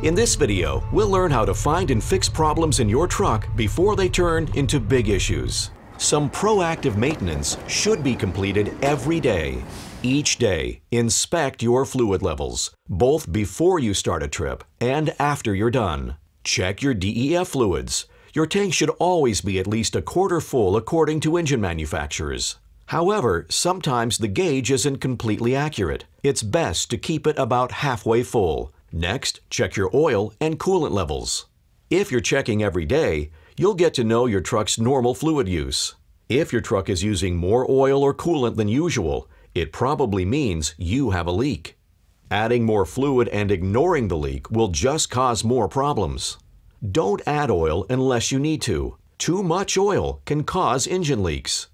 In this video, we'll learn how to find and fix problems in your truck before they turn into big issues. Some proactive maintenance should be completed every day. Each day, inspect your fluid levels, both before you start a trip and after you're done. Check your DEF fluids. Your tank should always be at least a quarter full according to engine manufacturers. However, sometimes the gauge isn't completely accurate. It's best to keep it about halfway full. Next, check your oil and coolant levels. If you're checking every day, you'll get to know your truck's normal fluid use. If your truck is using more oil or coolant than usual, it probably means you have a leak. Adding more fluid and ignoring the leak will just cause more problems. Don't add oil unless you need to. Too much oil can cause engine leaks.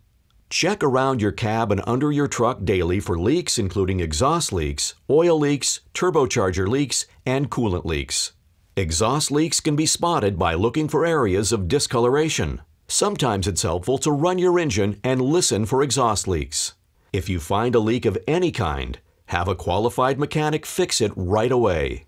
Check around your cab and under your truck daily for leaks including exhaust leaks, oil leaks, turbocharger leaks, and coolant leaks. Exhaust leaks can be spotted by looking for areas of discoloration. Sometimes it's helpful to run your engine and listen for exhaust leaks. If you find a leak of any kind, have a qualified mechanic fix it right away.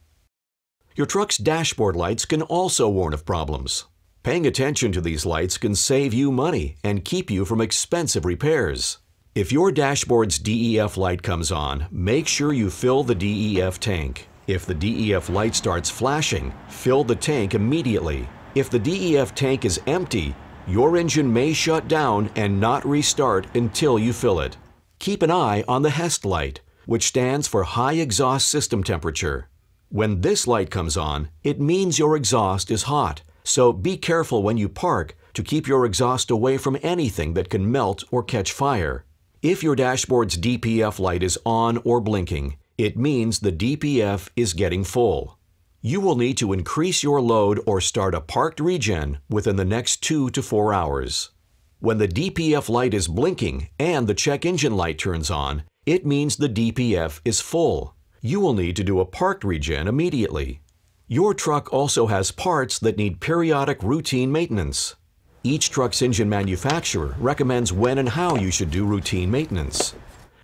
Your truck's dashboard lights can also warn of problems. Paying attention to these lights can save you money and keep you from expensive repairs. If your dashboard's DEF light comes on, make sure you fill the DEF tank. If the DEF light starts flashing, fill the tank immediately. If the DEF tank is empty, your engine may shut down and not restart until you fill it. Keep an eye on the HEST light, which stands for High Exhaust System Temperature. When this light comes on, it means your exhaust is hot. So be careful when you park to keep your exhaust away from anything that can melt or catch fire. If your dashboard's DPF light is on or blinking, it means the DPF is getting full. You will need to increase your load or start a parked regen within the next 2 to 4 hours. When the DPF light is blinking and the check engine light turns on, it means the DPF is full. You will need to do a parked regen immediately. Your truck also has parts that need periodic routine maintenance. Each truck's engine manufacturer recommends when and how you should do routine maintenance.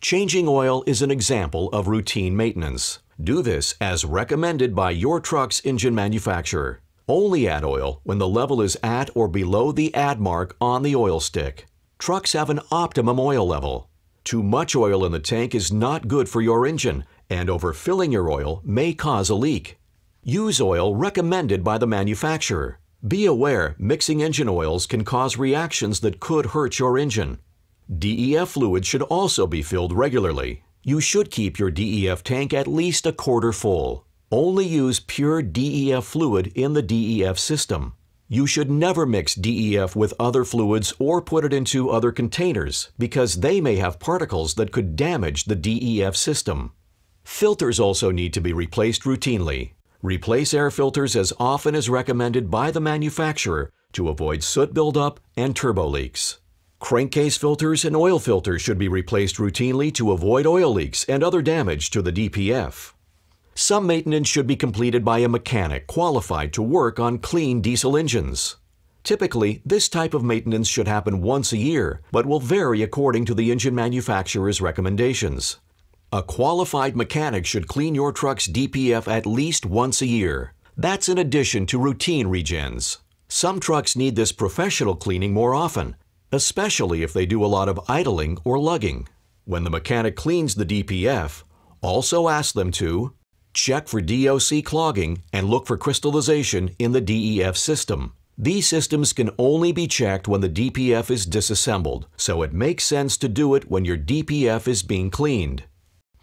Changing oil is an example of routine maintenance. Do this as recommended by your truck's engine manufacturer. Only add oil when the level is at or below the add mark on the oil stick. Trucks have an optimum oil level. Too much oil in the tank is not good for your engine, and overfilling your oil may cause a leak. Use oil recommended by the manufacturer. Be aware mixing engine oils can cause reactions that could hurt your engine. DEF fluid should also be filled regularly. You should keep your DEF tank at least a quarter full. Only use pure DEF fluid in the DEF system. You should never mix DEF with other fluids or put it into other containers because they may have particles that could damage the DEF system. Filters also need to be replaced routinely. Replace air filters as often as recommended by the manufacturer to avoid soot buildup and turbo leaks. Crankcase filters and oil filters should be replaced routinely to avoid oil leaks and other damage to the DPF. Some maintenance should be completed by a mechanic qualified to work on clean diesel engines. Typically, this type of maintenance should happen once a year, but will vary according to the engine manufacturer's recommendations. A qualified mechanic should clean your truck's DPF at least once a year. That's in addition to routine regens. Some trucks need this professional cleaning more often, especially if they do a lot of idling or lugging. When the mechanic cleans the DPF, also ask them to check for DOC clogging and look for crystallization in the DEF system. These systems can only be checked when the DPF is disassembled, so it makes sense to do it when your DPF is being cleaned.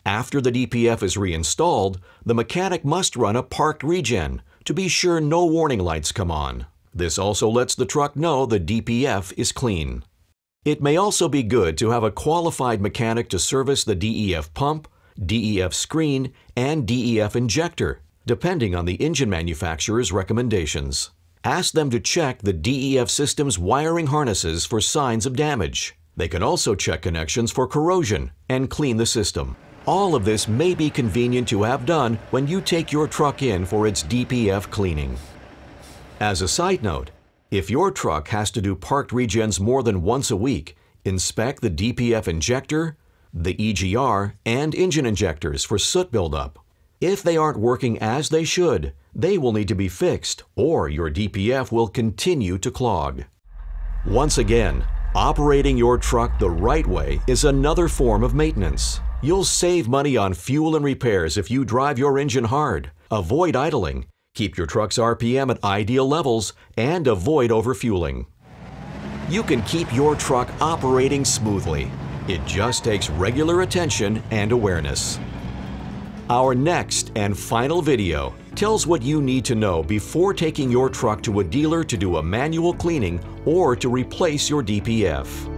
After the DPF is reinstalled, the mechanic must run a parked regen to be sure no warning lights come on. This also lets the truck know the DPF is clean. It may also be good to have a qualified mechanic to service the DEF pump, DEF screen, and DEF injector, depending on the engine manufacturer's recommendations. Ask them to check the DEF system's wiring harnesses for signs of damage. They can also check connections for corrosion and clean the system. All of this may be convenient to have done when you take your truck in for its DPF cleaning. As a side note, if your truck has to do parked regens more than once a week, inspect the DPF injector, the EGR, and engine injectors for soot buildup. If they aren't working as they should, they will need to be fixed, or your DPF will continue to clog. Once again, operating your truck the right way is another form of maintenance. You'll save money on fuel and repairs if you drive your engine hard, avoid idling, keep your truck's RPM at ideal levels, and avoid overfueling. You can keep your truck operating smoothly. It just takes regular attention and awareness. Our next and final video tells what you need to know before taking your truck to a dealer to do a manual cleaning or to replace your DPF.